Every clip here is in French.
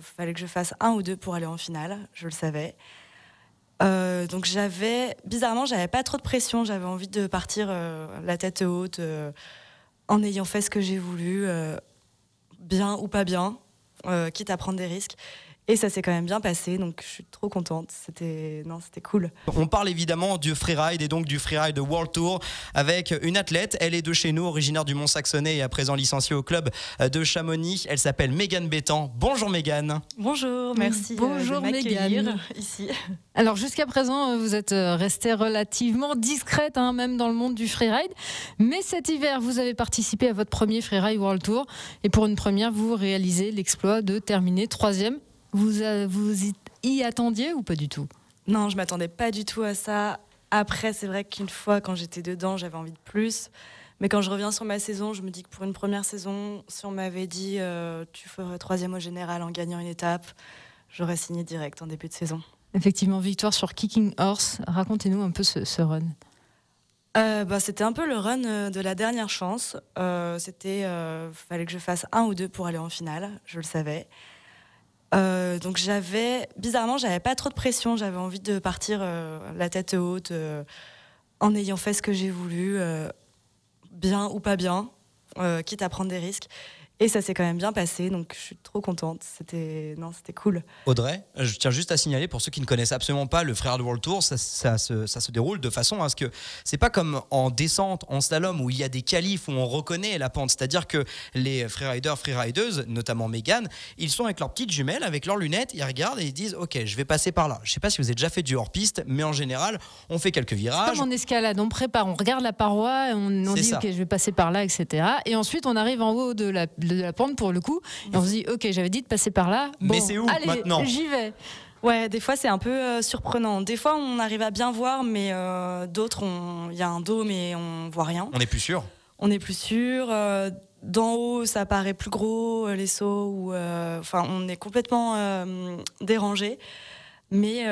Fallait que je fasse 1 ou 2 pour aller en finale, je le savais. Donc bizarrement, j'avais pas trop de pression, j'avais envie de partir la tête haute, en ayant fait ce que j'ai voulu, bien ou pas bien, quitte à prendre des risques. Et ça s'est quand même bien passé, donc je suis trop contente. C'était cool. On parle évidemment du freeride et donc du freeride World Tour avec une athlète. Elle est de chez nous, originaire du Mont-Saxonnais et à présent licenciée au club de Chamonix. Elle s'appelle Mégane Bettan. Bonjour Mégane. Bonjour, merci Bonjour de m'accueillir Mégane. ici. Alors jusqu'à présent, vous êtes restée relativement discrète, même dans le monde du freeride. Mais cet hiver, vous avez participé à votre premier freeride World Tour. Et pour une première, vous réalisez l'exploit de terminer 3e. Vous y attendiez ou pas du tout ? Non, je m'attendais pas du tout à ça. Après, c'est vrai qu'une fois, quand j'étais dedans, j'avais envie de plus. Mais quand je reviens sur ma saison, je me dis que pour une première saison, si on m'avait dit tu ferais 3e au général en gagnant une étape, j'aurais signé direct en début de saison. Effectivement, victoire sur Kicking Horse. Racontez-nous un peu ce run. C'était un peu le run de la dernière chance. Fallait que je fasse 1 ou 2 pour aller en finale, je le savais. Donc bizarrement, j'avais pas trop de pression, j'avais envie de partir la tête haute, en ayant fait ce que j'ai voulu, bien ou pas bien, quitte à prendre des risques. Et ça s'est quand même bien passé, donc je suis trop contente. C'était cool. Audrey, je tiens juste à signaler pour ceux qui ne connaissent absolument pas le Freeride World Tour, ça se déroule de façon à ce que c'est pas comme en descente, en slalom où il y a des qualifs où on reconnaît la pente. C'est-à-dire que les freeriders, freerideuses, notamment Mégane, ils sont avec leurs petites jumelles, avec leurs lunettes, ils regardent et ils disent OK, je vais passer par là. Je sais pas si vous avez déjà fait du hors-piste, mais en général, on fait quelques virages. C'est comme en escalade, on prépare, on regarde la paroi, on dit OK, je vais passer par là, etc. Et ensuite, on arrive en haut de la pente pour le coup, et on se dit OK, j'avais dit de passer par là. Bon, mais c'est où allez, maintenant ? J'y vais. Ouais, des fois c'est un peu surprenant. Des fois on arrive à bien voir, mais d'autres, il y a un dôme et on voit rien. On n'est plus sûr. On n'est plus sûr. D'en haut, ça paraît plus gros, les sauts. On est complètement dérangé. Mais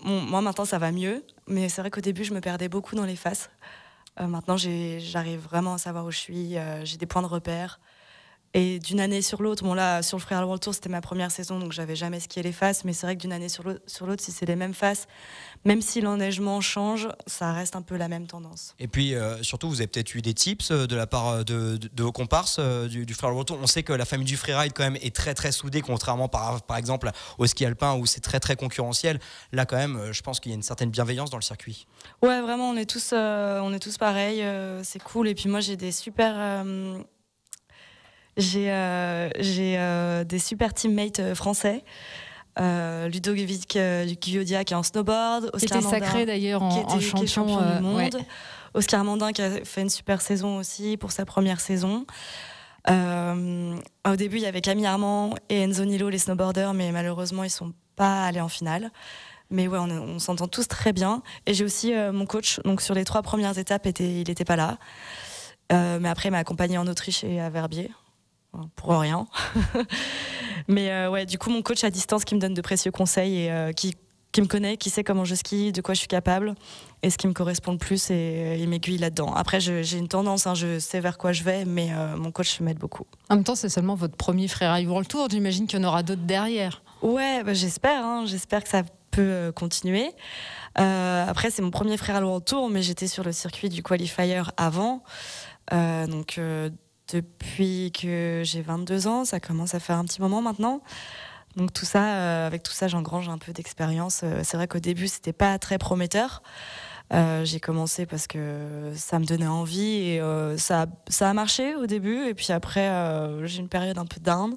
moi maintenant ça va mieux. Mais c'est vrai qu'au début je me perdais beaucoup dans les faces. Maintenant j'arrive vraiment à savoir où je suis. J'ai des points de repère. Et d'une année sur l'autre, bon là, sur le Freeride World Tour, c'était ma première saison, donc j'avais jamais skié les faces, mais c'est vrai que d'une année sur l'autre, si c'est les mêmes faces, même si l'enneigement change, ça reste un peu la même tendance. Et puis, surtout, vous avez peut-être eu des tips de la part de vos comparses du Freeride World Tour. On sait que la famille du freeride, quand même, est très, très soudée, contrairement, par exemple, au ski alpin, où c'est très, très concurrentiel. Là, quand même, je pense qu'il y a une certaine bienveillance dans le circuit. Ouais, vraiment, on est tous pareils, c'est cool. Et puis moi, j'ai des super... J'ai des super teammates français. Ludovic Giodia qui est en snowboard, Oscar Mandin, sacré d'ailleurs en champion du monde. Ouais. Oscar Mandin qui a fait une super saison aussi pour sa première saison. Au début, il y avait Camille Armand et Enzo Nilo, les snowboarders, mais malheureusement, ils sont pas allés en finale. Mais ouais, on s'entend tous très bien. Et j'ai aussi mon coach, donc sur les 3 premières étapes, il n'était pas là. Mais après, il m'a accompagné en Autriche et à Verbier. Pour rien. Mais ouais, du coup, mon coach à distance qui me donne de précieux conseils et qui me connaît, qui sait comment je skie, de quoi je suis capable et ce qui me correspond le plus, et il m'aiguille là-dedans. Après, j'ai une tendance, je sais vers quoi je vais, mais mon coach m'aide beaucoup. En même temps, c'est seulement votre premier Freeride World Tour. J'imagine qu'il y en aura d'autres derrière. Ouais, j'espère. J'espère que ça peut continuer. Après, c'est mon premier Freeride World Tour, mais j'étais sur le circuit du qualifier avant. Depuis que j'ai 22 ans, ça commence à faire un petit moment maintenant. Donc tout ça, avec tout ça, j'engrange un peu d'expérience. C'est vrai qu'au début, c'était pas très prometteur. J'ai commencé parce que ça me donnait envie et ça a marché au début. Et puis après, j'ai une période un peu down.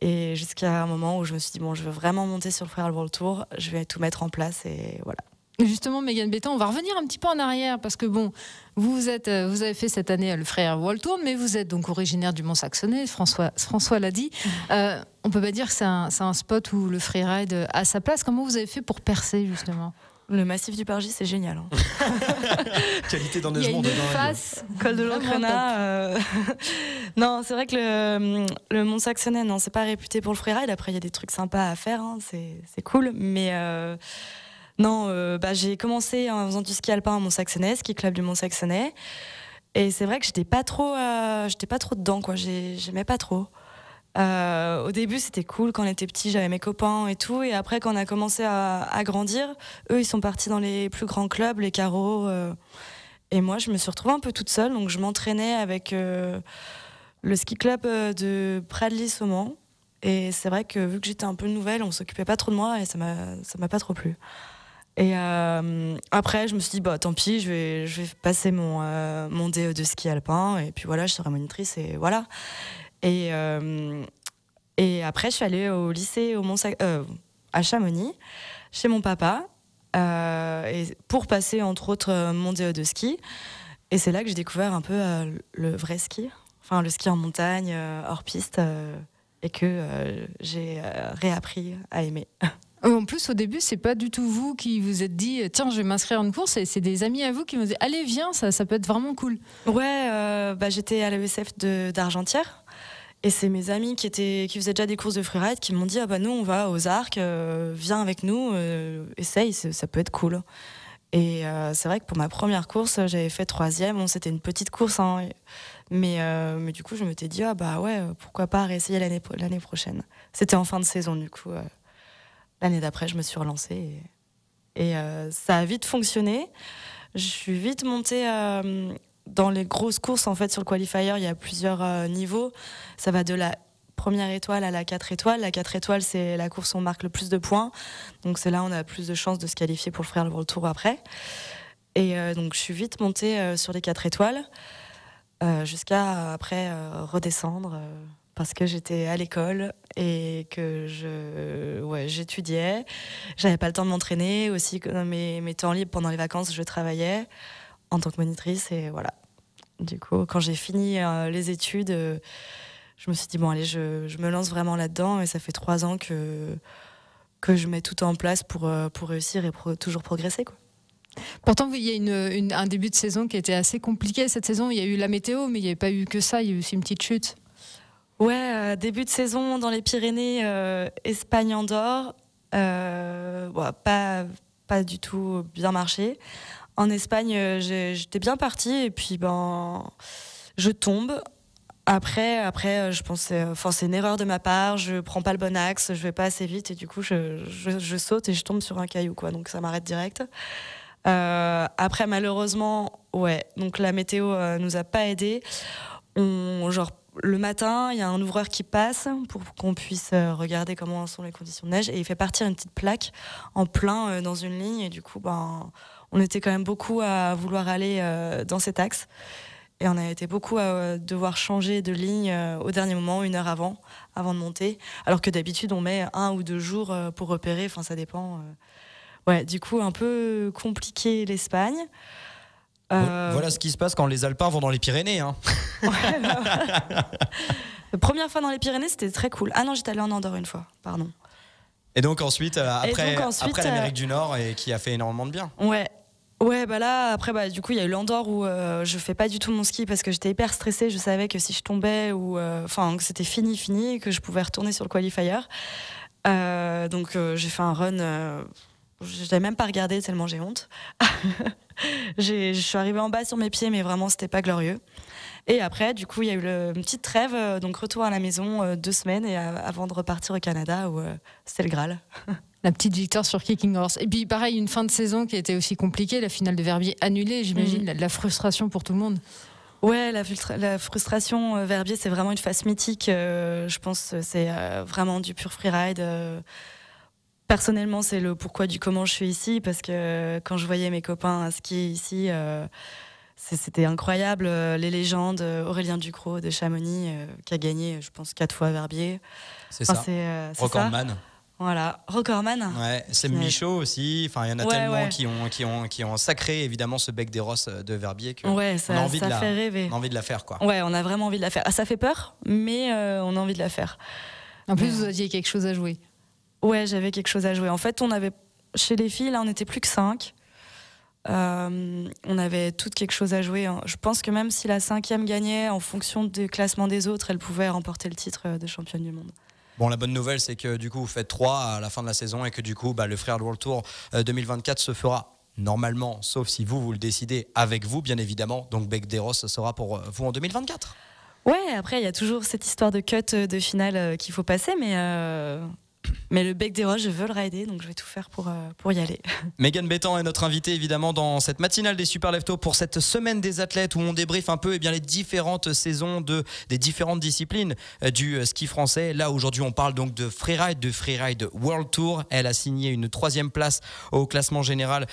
Et jusqu'à un moment où je me suis dit, bon, je veux vraiment monter sur le Freeride World Tour, je vais tout mettre en place et voilà. Justement, Mégane Bettan, on va revenir un petit peu en arrière parce que bon, vous avez fait cette année le Freeride World Tour, mais vous êtes donc originaire du Mont-Saxonnais, François l'a dit. On peut pas dire que c'est un spot où le freeride a sa place. Comment vous avez fait pour percer justement ? Le massif du Pargy, c'est génial. Qualité d'enneigement dedans. Face, col de l'Ocrena. Non, c'est vrai que le Mont-Saxonnais, non, c'est pas réputé pour le freeride. Après, il y a des trucs sympas à faire, c'est cool, mais non, j'ai commencé en faisant du ski alpin à Mont-Saxonnais, ski club du Mont-Saxonnais. Et c'est vrai que j'étais pas trop dedans, quoi. J'aimais pas trop. Au début, c'était cool. Quand on était petit, j'avais mes copains et tout. Et après, quand on a commencé à grandir, eux, ils sont partis dans les plus grands clubs, les carreaux. Et moi, je me suis retrouvée un peu toute seule. Donc, je m'entraînais avec le ski club de Pradly-Saumont. Et c'est vrai que vu que j'étais un peu nouvelle, on s'occupait pas trop de moi et ça m'a pas trop plu. Et après, je me suis dit, bah, tant pis, je vais passer mon DE de ski alpin. Et puis voilà, je serai monitrice et voilà. Et après, je suis allée au lycée à Chamonix, chez mon papa, et pour passer, entre autres, mon DE de ski. Et c'est là que j'ai découvert un peu le vrai ski, enfin le ski en montagne, hors piste, et que j'ai réappris à aimer. En plus, au début, c'est pas du tout vous qui vous êtes dit tiens, je vais m'inscrire à une course, et c'est des amis à vous qui vous dit allez, viens, ça peut être vraiment cool. Ouais, j'étais à l'ESF d'Argentière. Et c'est mes amis qui faisaient déjà des courses de freeride qui m'ont dit ah bah nous on va aux Arcs, viens avec nous, essaye, ça peut être cool. Et c'est vrai que pour ma première course, j'avais fait 3e. Bon, c'était une petite course, hein, mais du coup je m'étais dit ah bah ouais, pourquoi pas réessayer l'année prochaine. C'était en fin de saison du coup. L'année d'après, je me suis relancée et ça a vite fonctionné. Je suis vite montée. Dans les grosses courses, en fait, sur le qualifier, il y a plusieurs niveaux. Ça va de la première étoile à la 4 étoiles. La 4 étoiles, c'est la course où on marque le plus de points. Donc c'est là où on a plus de chances de se qualifier pour le Freeride World Tour après. Et donc je suis vite montée sur les 4 étoiles jusqu'à après redescendre parce que j'étais à l'école et que j'étudiais. J'avais pas le temps de m'entraîner. Aussi, mes temps libres pendant les vacances, je travaillais en tant que monitrice et voilà. Du coup, quand j'ai fini les études, je me suis dit bon allez, je me lance vraiment là-dedans et ça fait 3 ans que je mets tout en place pour réussir et toujours progresser, quoi. Pourtant, il y a un début de saison qui était assez compliqué cette saison. Il y a eu la météo, mais il n'y avait pas eu que ça. Il y a eu aussi une petite chute. Ouais, début de saison dans les Pyrénées, Espagne, Andorre, pas du tout bien marché. En Espagne, j'étais bien partie et puis je tombe. Après, je pensais, c'est une erreur de ma part. Je prends pas le bon axe, je vais pas assez vite et du coup, je saute et je tombe sur un caillou, quoi. Donc ça m'arrête direct. Après, malheureusement, donc la météo nous a pas aidés. Le matin, il y a un ouvreur qui passe pour qu'on puisse regarder comment sont les conditions de neige et il fait partir une petite plaque en plein dans une ligne et du coup, on était quand même beaucoup à vouloir aller dans cet axe et on a été beaucoup à devoir changer de ligne au dernier moment, 1 heure avant de monter, alors que d'habitude on met 1 ou 2 jours pour repérer, enfin ça dépend. Du coup un peu compliqué l'Espagne. Voilà ce qui se passe quand les Alpins vont dans les Pyrénées, hein. La première fois dans les Pyrénées, c'était très cool. Ah non, j'étais allée en Andorre une fois, pardon. Et donc ensuite, après l'Amérique du Nord, et qui a fait énormément de bien. Ouais, là, après, du coup, il y a eu l'Andorre où je fais pas du tout mon ski parce que j'étais hyper stressée. Je savais que si je tombais que c'était fini, et que je pouvais retourner sur le qualifier. Donc j'ai fait un run. Je n'avais même pas regardé tellement j'ai honte. Je suis arrivée en bas sur mes pieds, mais vraiment, c'était pas glorieux. Et après, du coup, il y a eu une petite trêve, donc retour à la maison 2 semaines et avant de repartir au Canada où c'était le Graal. La petite victoire sur Kicking Horse. Et puis pareil, une fin de saison qui a été aussi compliquée, la finale de Verbier annulée, j'imagine, la frustration pour tout le monde. Ouais, la frustration, Verbier, c'est vraiment une phase mythique. Je pense que c'est vraiment du pur freeride. Personnellement, c'est le pourquoi du comment je suis ici, parce que quand je voyais mes copains skier ici, c'était incroyable. Les légendes, Aurélien Ducrot de Chamonix, qui a gagné, je pense, 4 fois Verbier. C'est ça. Recordman. Voilà, Recordman. Ouais, c'est Michaud aussi. Enfin, il y en a tellement qui ont sacré évidemment ce bec des Rosses de Verbier que ça fait rêver. On a envie de la faire, quoi. Ouais, on a vraiment envie de la faire. Ça fait peur, mais on a envie de la faire. En plus, vous aviez quelque chose à jouer. Ouais, j'avais quelque chose à jouer. En fait, on avait chez les filles, là, on n'était plus que 5. On avait toutes quelque chose à jouer. Je pense que même si la 5e gagnait, en fonction du classement des autres, elle pouvait remporter le titre de championne du monde. Bon, la bonne nouvelle, c'est que du coup, vous faites 3 à la fin de la saison et que du coup, le Freeride World Tour 2024 se fera normalement, sauf si vous le décidez avec vous, bien évidemment. Donc, Bec des Rosses sera pour vous en 2024. Ouais, après, il y a toujours cette histoire de cut de finale qu'il faut passer, mais le bec des roches, je veux le rider, donc je vais tout faire pour y aller. Megan Bettan est notre invitée évidemment dans cette matinale des Super Leftos pour cette semaine des athlètes où on débriefe un peu les différentes saisons des différentes disciplines du ski français. Là aujourd'hui on parle donc de Freeride World Tour. Elle a signé une 3e place au classement général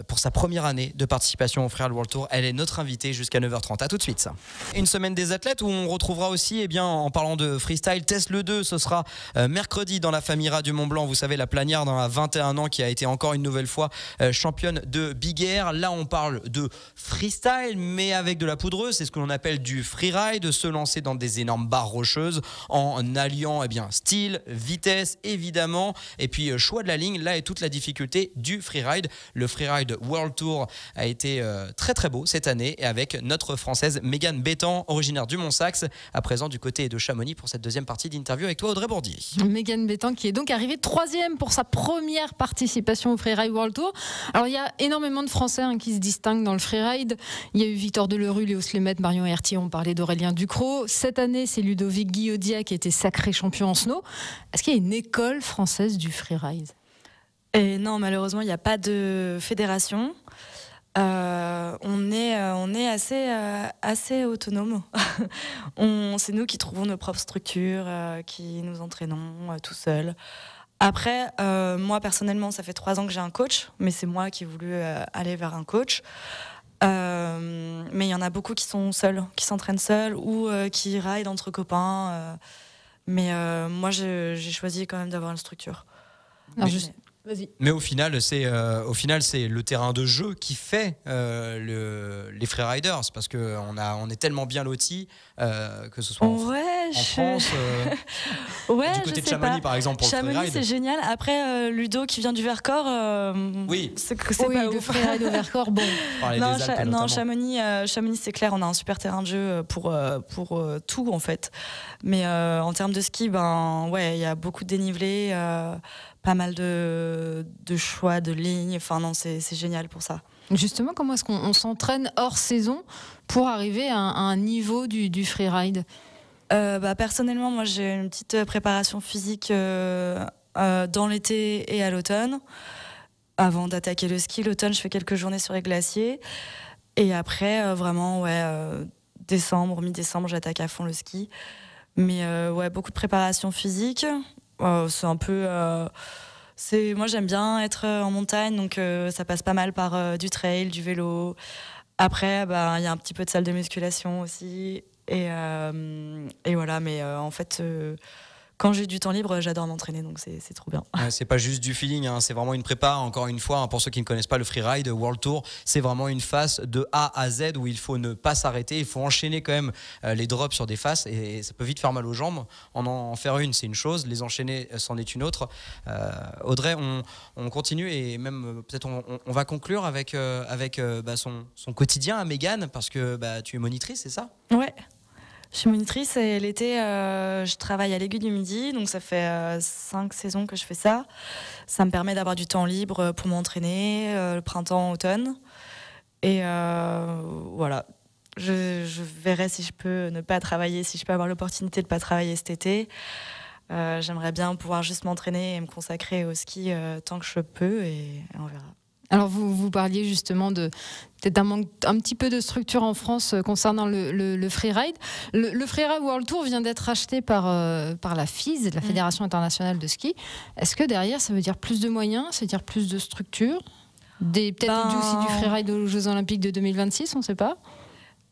pour sa première année de participation au Freeride World Tour. Elle est notre invitée jusqu'à 9h30. À tout de suite ça. Une semaine des athlètes où on retrouvera aussi en parlant de freestyle, Tess Le 2, ce sera mercredi dans la famille Radio Mont Blanc. Vous savez, la Plagnarde a 21 ans qui a été encore une nouvelle fois championne de Big Air. Là, on parle de freestyle, mais avec de la poudreuse. C'est ce que l'on appelle du freeride, se lancer dans des énormes barres rocheuses en alliant style, vitesse, évidemment, et puis choix de la ligne. Là est toute la difficulté du freeride. Le Freeride World Tour a été très très beau cette année et avec notre Française Megan Bettan, originaire du Mont-Saxe, à présent du côté de Chamonix pour cette deuxième partie d'interview avec toi, Audrey Bourdier. Megan Bettan qui est donc arrivée 3e pour sa première participation au Freeride World Tour. Alors il y a énormément de Français qui se distinguent dans le freeride. Il y a eu Victor Delerue, Léo Slémet, Marion Herty, on parlait d'Aurélien Ducrot. Cette année, c'est Ludovic Guillaudia qui a été sacré champion en snow. Est-ce qu'il y a une école française du freeride ? Et non, malheureusement, il n'y a pas de fédération. On est assez autonome. C'est nous qui trouvons nos propres structures, qui nous entraînons tout seuls. Après, moi personnellement, ça fait 3 ans que j'ai un coach, mais c'est moi qui ai voulu aller vers un coach. Mais il y en a beaucoup qui sont seuls, qui s'entraînent seuls ou qui ride entre copains. Mais moi, j'ai choisi quand même d'avoir une structure. Alors, vas-y. Mais au final, c'est le terrain de jeu qui fait les freeriders, parce que on est tellement bien lotis, que ce soit en France, du côté de Chamonix par exemple pour Chamonix, le freeride. c'est génial. Après Ludo qui vient du Vercors, oui, c'est oui, pas le freeride au Vercors, bon. Non, Chamonix, c'est clair, on a un super terrain de jeu pour tout en fait. Mais en termes de ski, il y a beaucoup de dénivelé. Pas mal de choix de lignes. Enfin non, c'est génial pour ça. Justement, comment est-ce qu'on s'entraîne hors saison pour arriver à un niveau du freeride ? Personnellement, moi j'ai une petite préparation physique dans l'été et à l'automne. Avant d'attaquer le ski, l'automne, je fais quelques journées sur les glaciers. Et après, mi-décembre, j'attaque à fond le ski. Mais beaucoup de préparation physique. C'est un peu... moi, j'aime bien être en montagne, donc ça passe pas mal par du trail, du vélo. Après, il y a un petit peu de salle de musculation aussi. Et voilà, mais en fait... quand j'ai du temps libre, j'adore m'entraîner, donc c'est trop bien. C'est pas juste du feeling, c'est vraiment une prépa. Encore une fois, pour ceux qui ne connaissent pas le Freeride World Tour, c'est vraiment une phase de A à Z où il faut ne pas s'arrêter, il faut enchaîner quand même les drops sur des faces et ça peut vite faire mal aux jambes. En faire une, c'est une chose, les enchaîner, c'en est une autre. Audrey, on continue et même peut-être on va conclure avec son quotidien à Megan, parce que tu es monitrice, c'est ça ? Ouais. Je suis monitrice et l'été, je travaille à l'Aiguille du Midi, donc ça fait 5 saisons que je fais ça. Ça me permet d'avoir du temps libre pour m'entraîner, le printemps, automne. Et voilà, je verrai si je peux ne pas travailler, si je peux avoir l'opportunité de ne pas travailler cet été. J'aimerais bien pouvoir juste m'entraîner et me consacrer au ski tant que je peux et on verra. Alors vous parliez justement de peut-être un petit peu de structure en France concernant le freeride. Le Freeride World Tour vient d'être acheté par la FIS, la Fédération internationale de ski. Est-ce que derrière ça veut dire plus de moyens, ça veut dire plus de structure, peut-être aussi du freeride aux Jeux Olympiques de 2026, on ne sait pas.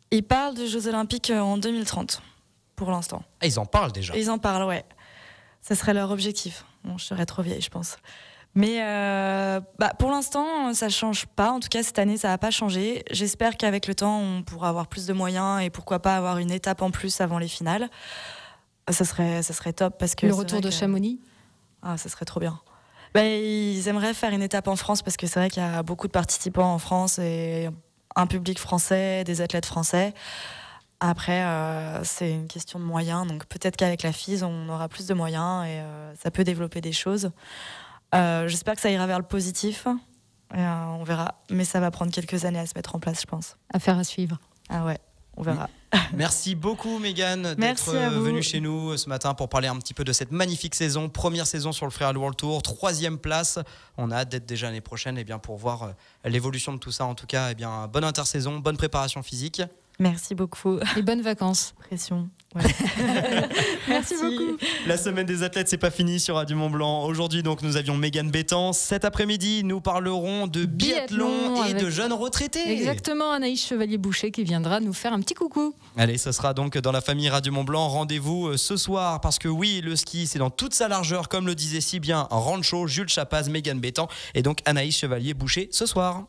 Ils parlent de Jeux Olympiques en 2030 pour l'instant. Ah, ils en parlent déjà. Ils en parlent, ouais. Ça serait leur objectif. Bon, je serais trop vieille, je pense. Mais pour l'instant, ça change pas. En tout cas, cette année, ça va pas changer. J'espère qu'avec le temps, on pourra avoir plus de moyens et pourquoi pas avoir une étape en plus avant les finales. Ça serait top parce que le retour de Chamonix. Ah, ça serait trop bien. Ils aimeraient faire une étape en France parce que c'est vrai qu'il y a beaucoup de participants en France et un public français, des athlètes français. Après, c'est une question de moyens. Donc peut-être qu'avec la FIS, on aura plus de moyens et ça peut développer des choses. J'espère que ça ira vers le positif. On verra. Mais ça va prendre quelques années à se mettre en place, je pense. Affaire à suivre. Ah ouais, on verra. Merci beaucoup Mégane d'être venue chez nous ce matin pour parler un petit peu de cette magnifique saison, première saison sur le Freeride World Tour, 3e place. On a hâte d'être déjà l'année prochaine pour voir l'évolution de tout ça. En tout cas, bonne intersaison, bonne préparation physique. Merci beaucoup. Et bonnes vacances. Pression. Ouais. Merci beaucoup. La semaine des athlètes, c'est pas fini sur Radio Mont-Blanc. Aujourd'hui, donc, nous avions Mégane Bétan. Cet après-midi, nous parlerons de biathlon et de jeunes retraités. Exactement, Anaïs Chevalier-Boucher qui viendra nous faire un petit coucou. Allez, ce sera donc dans la famille Radio Mont-Blanc. Rendez-vous ce soir parce que oui, le ski, c'est dans toute sa largeur, comme le disait si bien Rancho, Jules Chapaz, Mégane Bétan et donc Anaïs Chevalier-Boucher ce soir.